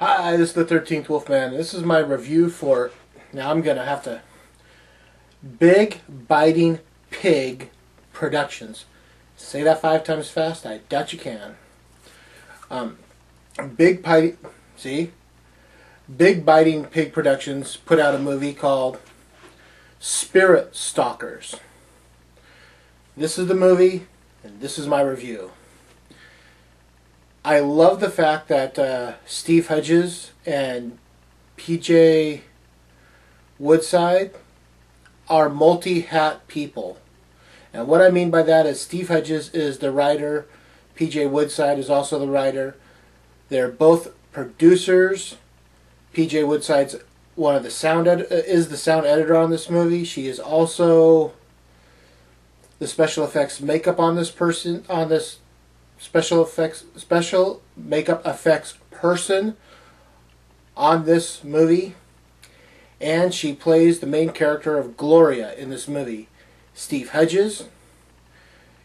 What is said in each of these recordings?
Hi, this is the 13th Wolfman. This is my review for. Now I'm going to have to. Big Biting Pig Productions. Say that 5 times fast? I doubt you can. Um, Big Biting. See? Big Biting Pig Productions put out a movie called Spirit Stalkers. This is the movie, and this is my review. I love the fact that Steve Hedges and PJ Woodside are multi-hat people. And what I mean by that is Steve Hedges is the writer, PJ Woodside is also the writer. They're both producers. PJ Woodside's one of the is the sound editor on this movie. She is also the special effects makeup on this special makeup effects person on this movie, and she plays the main character of Gloria in this movie. Steve Hedges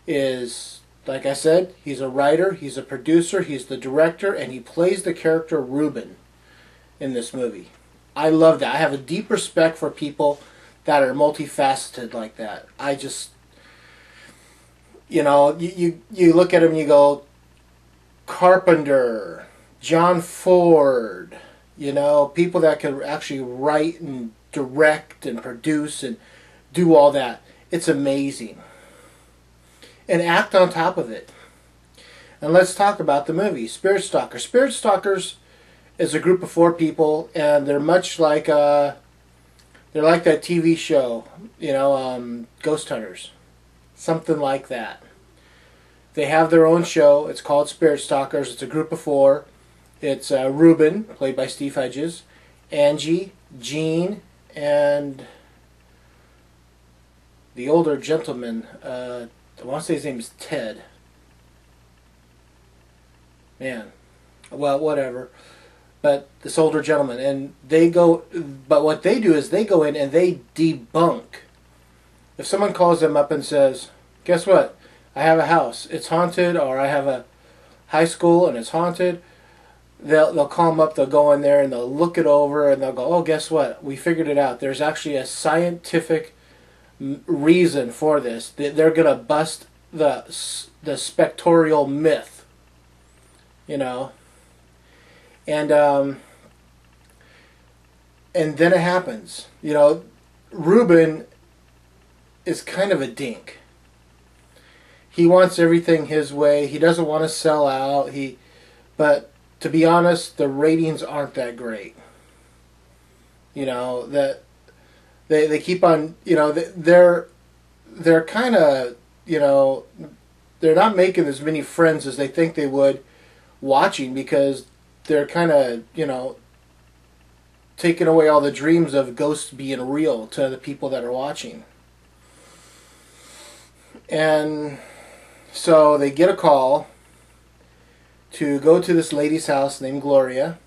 is, like I said, he's a writer, he's a producer, he's the director, and he plays the character Ruben in this movie. I love that. I have a deep respect for people that are multifaceted like that. I just, you look at him and you go, Carpenter, John Ford, people that can actually write and direct and produce and do all that. It's amazing. And act on top of it. And let's talk about the movie, Spirit Stalkers. Spirit Stalkers is a group of 4 people, and they're much like they're like that TV show, Ghost Hunters. Something like that. They have their own show. It's called Spirit Stalkers. It's a group of 4. It's Ruben, played by Steve Hedges, Angie, Jean, and the older gentleman. I want to say his name is Ted. Man. Well, whatever. But this older gentleman. And but what they do is they go in and they debunk. If someone calls them up and says, guess what? I have a house, it's haunted, or I have a high school and it's haunted, they'll call them up, they'll go in there and they'll look it over and they'll go, oh, guess what? We figured it out. There's actually a scientific reason for this. They're going to bust the spectorial myth, And then it happens. Ruben is kind of a dink. He wants everything his way. He doesn't want to sell out. But to be honest, the ratings aren't that great. That they keep on. They're kind of. They're not making as many friends as they think they would watching, because they're kind of taking away all the dreams of ghosts being real to the people that are watching. And so they get a call to go to this lady's house named Gloria,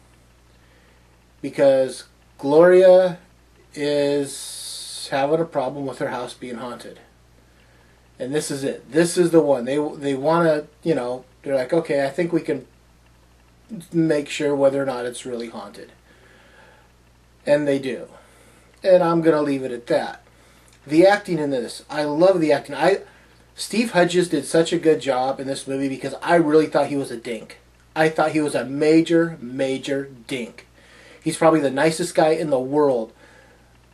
because Gloria is having a problem with her house being haunted. And this is it. This is the one. They want to, they're like, okay, I think we can make sure whether or not it's really haunted. And they do. And I'm going to leave it at that. The acting in this, I love the acting. Steve Hedges did such a good job in this movie, because I really thought he was a dink. I thought he was a major, major dink. He's probably the nicest guy in the world,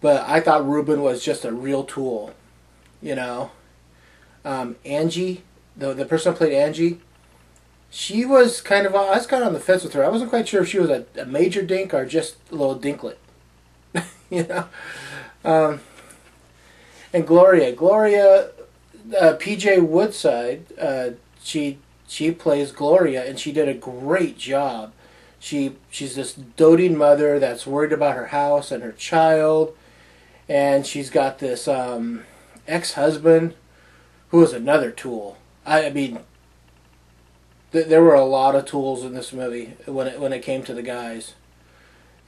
but I thought Ruben was just a real tool. Angie, the person who played Angie, she was I was kind of on the fence with her. I wasn't quite sure if she was a major dink or just a little dinklet. And Gloria, PJ Woodside, she plays Gloria, and she did a great job. She's this doting mother that's worried about her house and her child, and she's got this ex-husband who is another tool. I mean, there were a lot of tools in this movie when it came to the guys.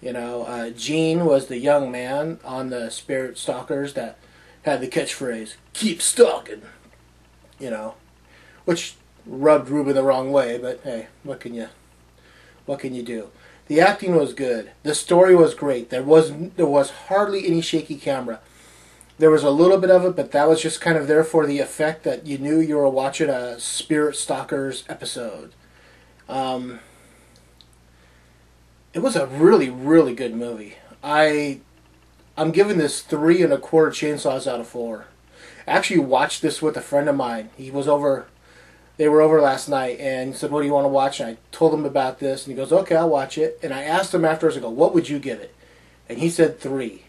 Gene was the young man on the Spirit Stalkers that had the catchphrase, keep stalking, which rubbed Ruben the wrong way, but hey, what can you do? The acting was good. The story was great. There was hardly any shaky camera. There was a little bit of it, but that was just kind of there for the effect that you knew you were watching a Spirit Stalkers episode. It was a really, really good movie. I'm giving this 3 1/4 chainsaws out of 4. I actually watched this with a friend of mine. He was over. They were over last night, and he said, "What do you want to watch?" And I told him about this, and he goes, "Okay, I'll watch it." And I asked him afterwards, I go, "What would you give it?" And he said 3.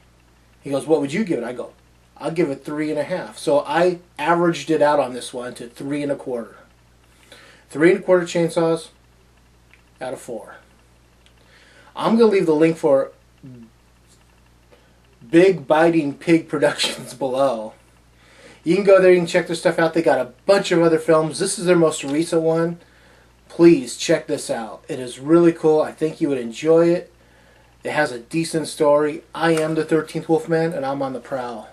He goes, "What would you give it?" I go, "I'll give it 3 1/2." So I averaged it out on this one to 3 1/4. 3 1/4 chainsaws out of 4. I'm going to leave the link for Big Biting Pig Productions below. You can go there, you can check their stuff out. They got a bunch of other films. This is their most recent one. Please check this out. It is really cool. I think you would enjoy it. It has a decent story. I am the 13th Wolfman, and I'm on the prowl.